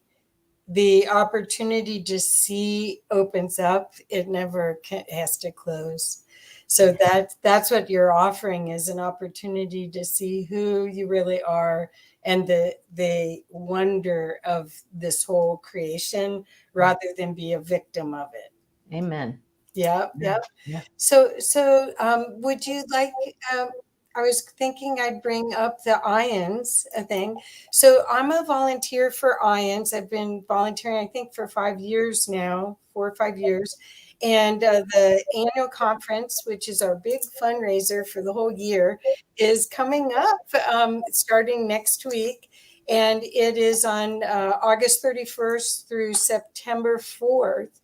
opportunity to see opens up, it never has to close. So that's what you're offering, is an opportunity to see who you really are and the wonder of this whole creation, rather than be a victim of it. Amen. Yeah. So would you like? I was thinking I'd bring up the IONS thing. So I'm a volunteer for IONS. I've been volunteering, I think, for 5 years now, 4 or 5 years. And the annual conference, which is our big fundraiser for the whole year, is coming up starting next week. And it is on August 31st through September 4th.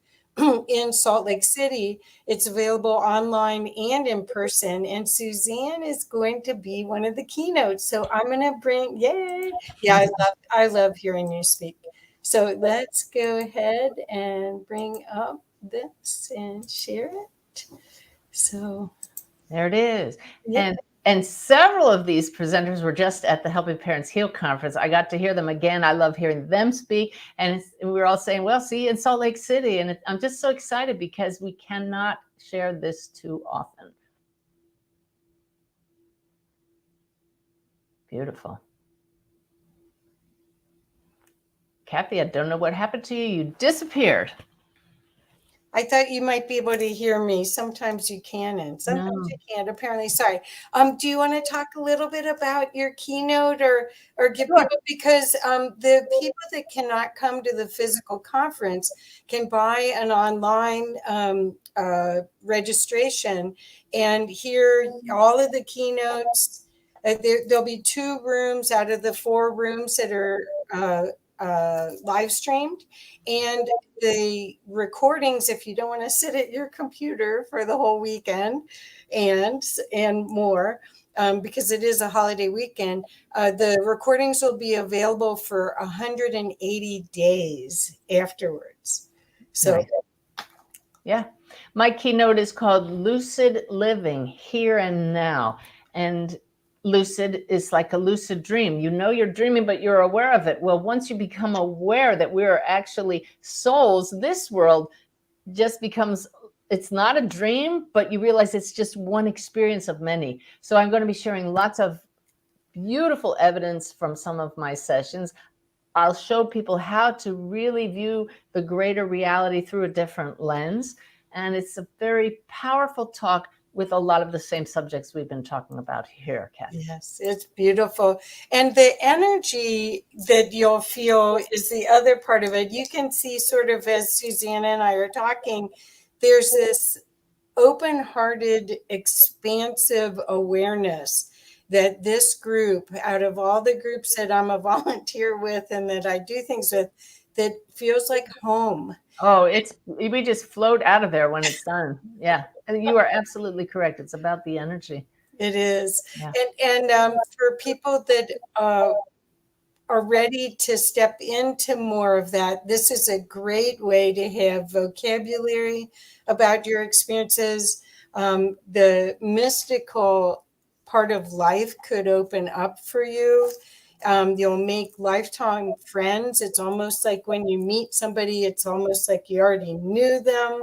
In Salt Lake City. It's available online and in person. And Suzanne is going to be one of the keynotes. So I'm going to bring, yay. Yeah, I love hearing you speak. So let's go ahead and bring up this and share it. So there it is. Yeah. And several of these presenters were just at the Helping Parents Heal conference. I got to hear them again. I love hearing them speak. And we were all saying, well, see you in Salt Lake City. And I'm just so excited because we cannot share this too often. Beautiful. Kathy, I don't know what happened to you. You disappeared. I thought you might be able to hear me. Sometimes you can, and sometimes you can't. Apparently, sorry. Do you want to talk a little bit about your keynote, or give people, because the people that cannot come to the physical conference can buy an online registration and hear all of the keynotes. There'll be 2 rooms out of the 4 rooms that are live streamed, and the recordings, if you don't want to sit at your computer for the whole weekend and more, because it is a holiday weekend, the recordings will be available for 180 days afterwards. So right. Yeah, my keynote is called Lucid Living Here and Now. And lucid is like a lucid dream. You know you're dreaming, but you're aware of it. Well, once you become aware that we're actually souls, this world just becomes, it's not a dream, but you realize it's just one experience of many. So I'm going to be sharing lots of beautiful evidence from some of my sessions. I'll show people how to really view the greater reality through a different lens. And it's a very powerful talk with a lot of the same subjects we've been talking about here, Kathy. Yes, it's beautiful. And the energy that you'll feel is the other part of it. You can see sort of as Suzanne and I are talking, there's this open-hearted, expansive awareness that this group, out of all the groups that I'm a volunteer with and that I do things with, that feels like home. Oh, we just float out of there when it's done. Yeah. And you are absolutely correct. It's about the energy. It is. Yeah. And for people that are ready to step into more of that, this is a great way to have vocabulary about your experiences. The mystical part of life could open up for you. You'll make lifetime friends. It's almost like when you meet somebody, it's almost like you already knew them.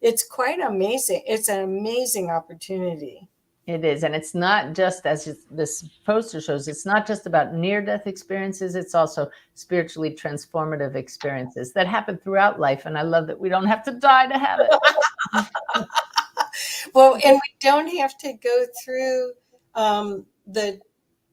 It's quite amazing. It's an amazing opportunity. It is. And it's not just, as this poster shows, it's not just about near-death experiences. It's also spiritually transformative experiences that happen throughout life. And I love that we don't have to die to have it. Well, and we don't have to go through the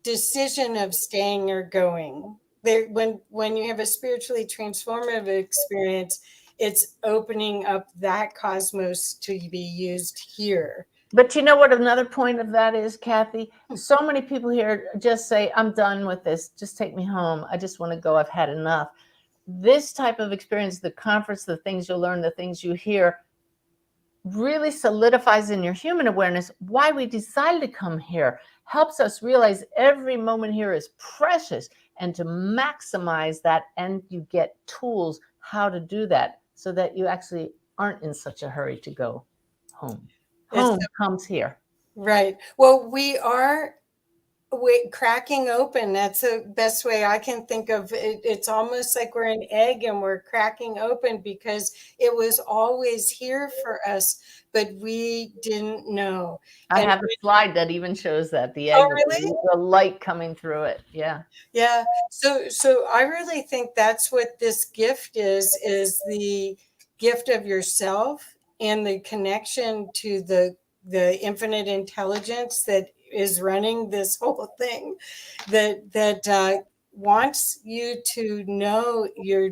decision of staying or going. There, when you have a spiritually transformative experience, it's opening up that cosmos to be used here. But you know what another point of that is, Kathy? So many people here just say, I'm done with this. Just take me home. I just want to go. I've had enough. This type of experience, the conference, the things you'll learn, the things you hear, really solidifies in your human awareness why we decided to come here, helps us realize every moment here is precious, and to maximize that, and you get tools how to do that so that you actually aren't in such a hurry to go home. Home comes here. Right. Well, we're cracking open. That's the best way I can think of it. It's almost like we're an egg and we're cracking open because it was always here for us, but we didn't know. I have a slide that even shows that the egg, oh, really? The light coming through it. Yeah. Yeah. So I really think that's what this gift is the gift of yourself and the connection to the infinite intelligence that is running this whole thing, that wants you to know you're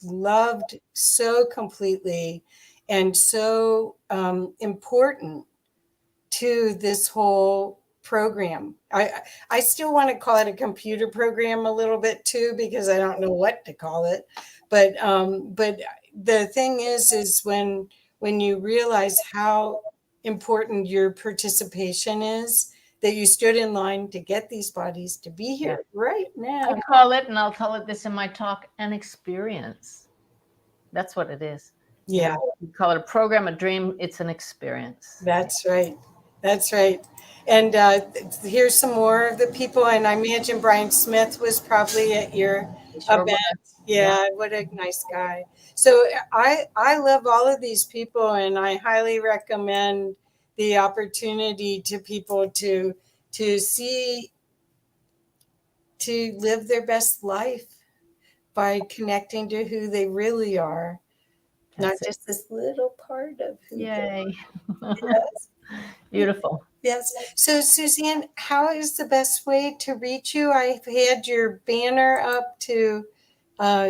loved so completely and so important to this whole program. I still want to call it a computer program a little bit too, because I don't know what to call it. But the thing is when you realize how important your participation is, that you stood in line to get these bodies to be here right now. I call it, and I'll call it this in my talk, an experience. That's what it is. Yeah. You call it a program, a dream. It's an experience. That's right. That's right. And here's some more of the people. And I imagine Brian Smith was probably at your event. Yeah, what a nice guy. So I love all of these people, and I highly recommend the opportunity to people to see, to live their best life by connecting to who they really are. Not just this little part of who Yay. Yes. Beautiful. Yes. So Suzanne, how is the best way to reach you? I've had your banner up to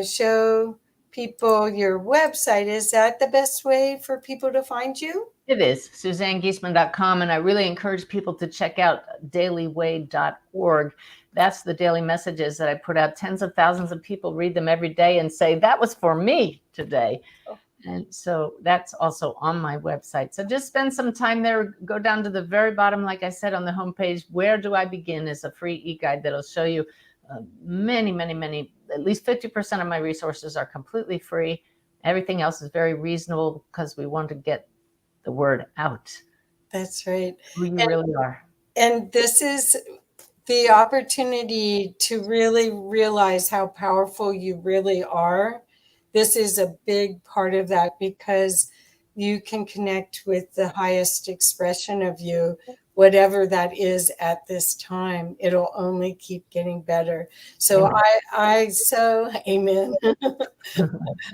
show people your website. Is that the best way for people to find you? It is, SuzanneGiesemann.com. And I really encourage people to check out dailyway.org. That's the daily messages that I put out. Tens of thousands of people read them every day and say, that was for me today. Oh. And so that's also on my website. So just spend some time there. Go down to the very bottom, like I said, on the homepage. Where do I begin is a free e-guide that'll show you many, at least 50% of my resources are completely free. Everything else is very reasonable because we want to get the word out. That's right. Who you really are. And this is the opportunity to really realize how powerful you really are. This is a big part of that, because you can connect with the highest expression of you whatever that is at this time. It'll only keep getting better. So amen.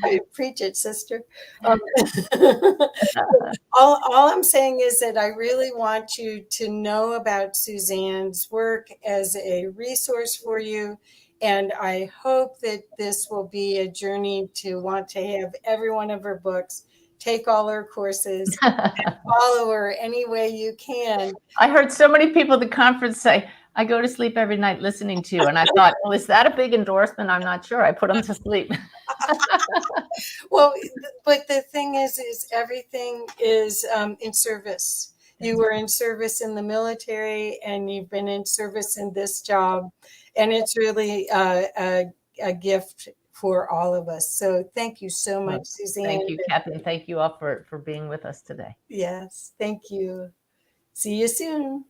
I preach it, sister. All I'm saying is that I really want you to know about Suzanne's work as a resource for you. And I hope that this will be a journey to want to have every one of her books, take all her courses, follow her any way you can. I heard so many people at the conference say, I go to sleep every night listening to you. And I thought, well, is that a big endorsement? I'm not sure. I put them to sleep. Well, but the thing is everything is in service. You were in service in the military, and you've been in service in this job, and it's really a gift for all of us. So thank you so much, Suzanne. Thank you, Kathy, and thank you all for being with us today. Yes, thank you. See you soon.